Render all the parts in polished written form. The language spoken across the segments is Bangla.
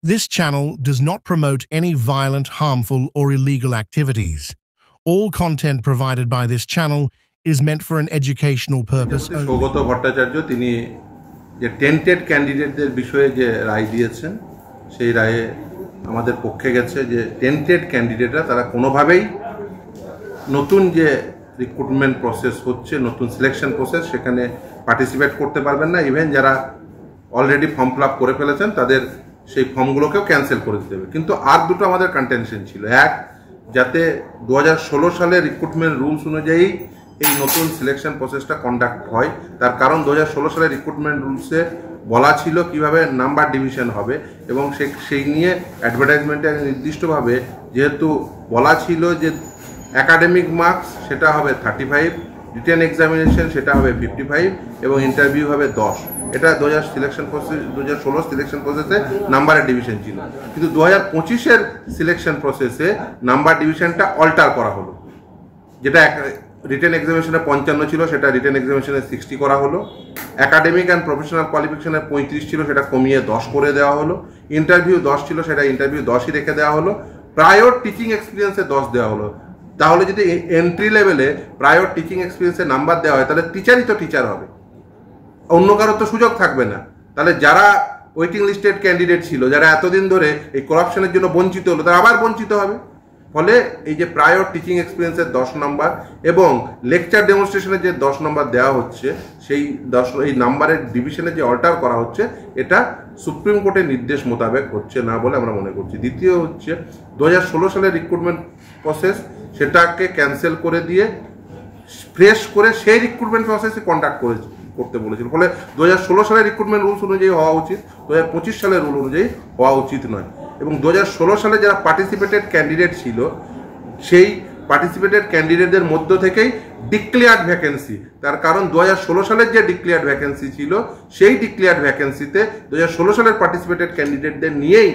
This channel does not promote any violent, harmful, or illegal activities. All content provided by this channel is meant for an educational purpose only. Saugata Bhattacharya তিনি যে টেন্টেড ক্যান্ডিডেটদের বিষয়ে যে রায় দিয়েছেন সেই রায়ে আমাদের পক্ষে গেছে যে টেন্টেড ক্যান্ডিডেটরা তারা কোনোভাবেই নতুন যে রিক্রুটমেন্ট প্রসেস হচ্ছে নতুন সিলেকশন প্রসেস সেখানে পার্টিসিপেট করতে পারবেন না। ইভেন যারা অলরেডি ফর্ম ফিল আপ করে ফেলেছেন তাদের সেই ফর্মগুলোকেও ক্যান্সেল করে দিতে হবে। কিন্তু আর দুটো আমাদের কন্টেনশন ছিল, এক যাতে 2016 সালের রিক্রুটমেন্ট রুলস অনুযায়ী এই নতুন সিলেকশন প্রসেসটা কন্ডাক্ট হয়। তার কারণ 2016 সালের রিক্রুটমেন্ট রুলসে বলা ছিল কিভাবে নাম্বার ডিভিশন হবে এবং সেই নিয়ে অ্যাডভার্টাইজমেন্টে নির্দিষ্টভাবে যেহেতু বলা ছিল যে একাডেমিক মার্কস সেটা হবে 35, রিটেন এক্সামিনেশন সেটা হবে 55 এবং ইন্টারভিউ হবে 10। এটা 2016 সিলেকশন প্রসেসে নাম্বারের ডিভিশন ছিল। কিন্তু 2025-এর সিলেকশন প্রসেসে নাম্বার ডিভিশনটা অল্টার করা হলো। যেটা রিটেন এক্সামিনেশনে 55 ছিল সেটা রিটেন এক্সামিনেশনে 60 করা হলো। একাডেমিক অ্যান্ড প্রফেশনাল কোয়ালিফিকেশনে 35 ছিল সেটা কমিয়ে 10 করে দেওয়া হলো। ইন্টারভিউ 10 ছিল সেটা ইন্টারভিউ 10ই রেখে দেওয়া হলো। প্রায়র টিচিং এক্সপিরিয়েন্সে 10 দেওয়া হলো। তাহলে যদি এন্ট্রি লেভেলে প্রায়র টিচিং এক্সপিরিয়েন্সে নাম্বার দেওয়া হয় তাহলে টিচারই তো টিচার হবে, অন্য কারোর তো সুযোগ থাকবে না। তাহলে যারা ওয়েটিং লিস্টেড ক্যান্ডিডেট ছিল, যারা এতদিন ধরে এই করাপশনের জন্য বঞ্চিত হলো, তারা আবার বঞ্চিত হবে। ফলে এই যে প্রায়র টিচিং এক্সপিরিয়েন্সের 10 নম্বর এবং লেকচার ডেমনস্ট্রেশনের যে 10 নম্বর দেওয়া হচ্ছে সেই এই নাম্বারের ডিভিশনে যে অল্টার করা হচ্ছে এটা সুপ্রিম কোর্টের নির্দেশ মোতাবেক হচ্ছে না বলে আমরা মনে করছি। দ্বিতীয় হচ্ছে 2016 সালের রিক্রুটমেন্ট প্রসেস সেটাকে ক্যান্সেল করে দিয়ে ফ্রেশ করে সেই রিক্রুটমেন্ট প্রসেসে কন্ডাক্ট করতে বলেছিল। ফলে 2016 সালের রিক্রুটমেন্ট রুলস অনুযায়ী হওয়া উচিত, 2025 সালের রুল অনুযায়ী হওয়া উচিত নয়। এবং 2016 সালে যারা পার্টিসিপেটেড ক্যান্ডিডেট ছিল সেই পার্টিসিপেটেড ক্যান্ডিডেটদের মধ্য থেকেই ডিক্লেয়ার্ড ভ্যাকেন্সি, তার কারণ 2016 সালের যে ডিক্লেয়ার্ড ভ্যাকেন্সি ছিল সেই ডিক্লেয়ার্ড ভ্যাকেন্সিতে 2016 সালের পার্টিসিপেটেড ক্যান্ডিডেটদের নিয়েই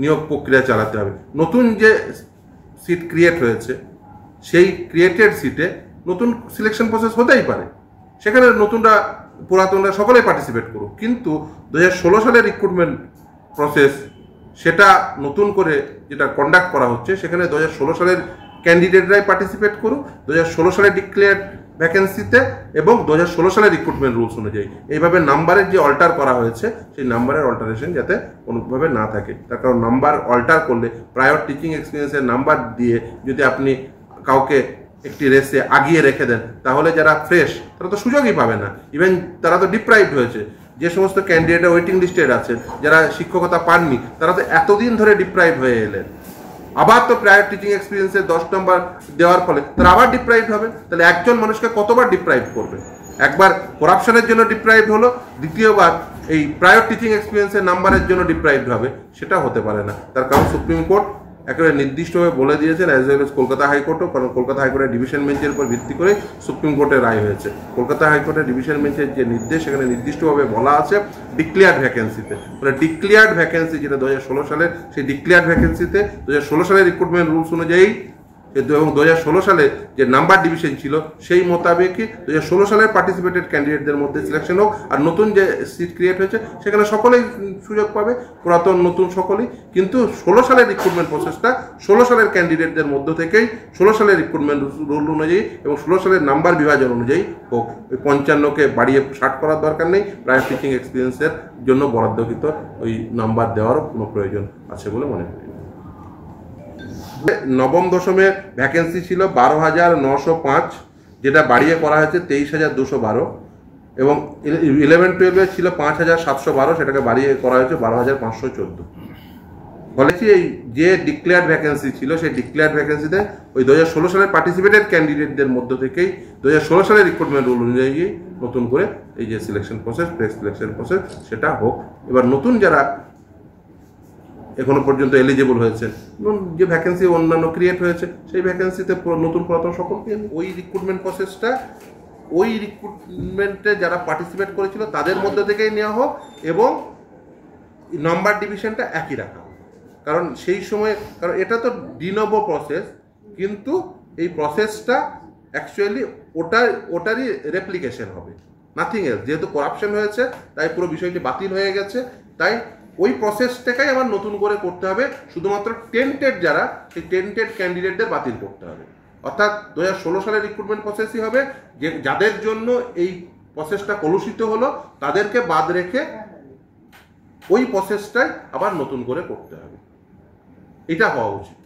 নিয়োগ প্রক্রিয়া চালাতে হবে। নতুন যে সিট ক্রিয়েট হয়েছে সেই ক্রিয়েটেড সিটে নতুন সিলেকশন প্রসেস হতেই পারে, সেখানে নতুনরা পুরাতনরা সকলেই পার্টিসিপেট করুক। কিন্তু 2016 সালের রিক্রুটমেন্ট প্রসেস সেটা নতুন করে যেটা কন্ডাক্ট করা হচ্ছে সেখানে 2016 সালের ক্যান্ডিডেটরাই পার্টিসিপেট করুক 2016 সালের ডিক্লেয়ার্ড ভ্যাকেন্সিতে এবং 2016 সালের রিক্রুটমেন্ট রুলস অনুযায়ী। এইভাবে নাম্বারের যে অল্টার করা হয়েছে সেই নাম্বারের অল্টারেশন যাতে কোনোভাবে না থাকে। তার কারণ নাম্বার অল্টার করলে প্রায়র টিচিং এক্সপিরিয়েন্সের নাম্বার দিয়ে যদি আপনি কাউকে একটি রেসে আগিয়ে রেখে দেন তাহলে যারা ফ্রেশ তারা তো সুযোগই পাবে না, ইভেন তারা তো ডিপ্রাইভড হয়েছে। যে সমস্ত ক্যান্ডিডেট ওয়েটিং লিস্টেড আছেন যারা শিক্ষকতা পাননি তারা তো এতদিন ধরে ডিপ্রাইভ হয়ে এলেন, আবার তো প্রায়র টিচিং এক্সপিরিয়েন্সের 10 নম্বর দেওয়ার ফলে তারা আবার ডিপ্রাইভ হবে। তাহলে একজন মানুষকে কতবার ডিপ্রাইভ করবে? একবার করাপশনের জন্য ডিপ্রাইভ হলো, দ্বিতীয়বার এই প্রায়র টিচিং এক্সপিরিয়েন্সের নাম্বারের জন্য ডিপ্রাইভ হবে, সেটা হতে পারে না। তার কারণ সুপ্রিম কোর্ট একেবারে নির্দিষ্টভাবে বলে দিয়েছেন, অ্যাজ ওয়েল এজ কলকাতা হাইকোর্টও, কারণ কলকাতা হাইকোর্টের ডিভিশন বেঞ্চের উপর ভিত্তি করে সুপ্রিম কোর্টের রায় হয়েছে। কলকাতা হাইকোর্টের ডিভিশন বেঞ্চের যে নির্দেশ সেখানে নির্দিষ্টভাবে বলা আছে ডিক্লেয়ার্ড ভ্যাকেন্সিতে, মানে ডিক্লেয়ার্ড ভ্যাকেন্সি যেটা 2016 সালের সেই ডিক্লেয়ার্ড ভ্যাকেন্সিতে 2016 সালের রিক্রুটমেন্ট রুলস অনুযায়ী এবং 2016 সালে যে নাম্বার ডিভিশন ছিল সেই মোতাবেকই 2016 সালের পার্টিসিপেটেড ক্যান্ডিডেটদের মধ্যে সিলেকশন হোক। আর নতুন যে সিট ক্রিয়েট হয়েছে সেখানে সকলেই সুযোগ পাবে, পুরাতন নতুন সকলেই। কিন্তু 16 সালের রিক্রুটমেন্ট প্রসেসটা 16 সালের ক্যান্ডিডেটদের মধ্য থেকেই 16 সালের রিক্রুটমেন্ট রুল অনুযায়ী এবং 16 সালের নাম্বার বিভাজন অনুযায়ী হোক। 55কে বাড়িয়ে 60 করার দরকার নেই, প্রায়র টিচিং এক্সপিরিয়েন্সের জন্য বরাদ্দকৃত ওই নাম্বার দেওয়ারও কোনো প্রয়োজন আছে বলে মনে করি। নবম দশমের ভ্যাকেন্সি ছিল 12,905, যেটা বাড়িয়ে করা হয়েছে 23,212 এবং 11-12 ছিল 5,712, সেটাকে বাড়িয়ে করা হয়েছে 12,514। বলেছি এই যে ডিক্লেয়ার্ড ভ্যাকেন্সি ছিল সেই ডিক্লেয়ার্ড ভ্যাকেন্সিতে ওই 2016 সালের পার্টিসিপেটেড ক্যান্ডিডেটদের মধ্য থেকেই 2016 সালের রিক্রুটমেন্ট রুল অনুযায়ী নতুন করে এই যে selection process, press selection process সেটা হোক। এবার নতুন যারা এখনো পর্যন্ত এলিজিবল হয়েছে, যে ভ্যাকেন্সি অন্যান্য ক্রিয়েট হয়েছে সেই ভ্যাকেন্সিতে নতুন পুরাতন সকলকে ওই রিক্রুটমেন্ট প্রসেসটা ওই রিক্রুটমেন্টে যারা পার্টিসিপেট করেছিল তাদের মধ্যে থেকেই নেওয়া হোক এবং নাম্বার ডিভিশনটা একই রাখা হোক। কারণ সেই সময়, কারণ এটা তো ডিনোভো প্রসেস, কিন্তু এই প্রসেসটা অ্যাকচুয়ালি ওটারই রেপ্লিকেশন হবে, নাথিং এলস। যেহেতু করাপশন হয়েছে তাই পুরো বিষয়টি বাতিল হয়ে গেছে, তাই ওই প্রসেসটাকেই আবার নতুন করে করতে হবে, শুধুমাত্র টেন্টেড যারা সেই টেন্টেড ক্যান্ডিডেটদের বাতিল করতে হবে। অর্থাৎ 2016 সালের রিক্রুটমেন্ট প্রসেসই হবে, যে যাদের জন্য এই প্রসেসটা কলুষিত হলো তাদেরকে বাদ রেখে ওই প্রসেসটাই আবার নতুন করে করতে হবে। এটা হওয়া উচিত।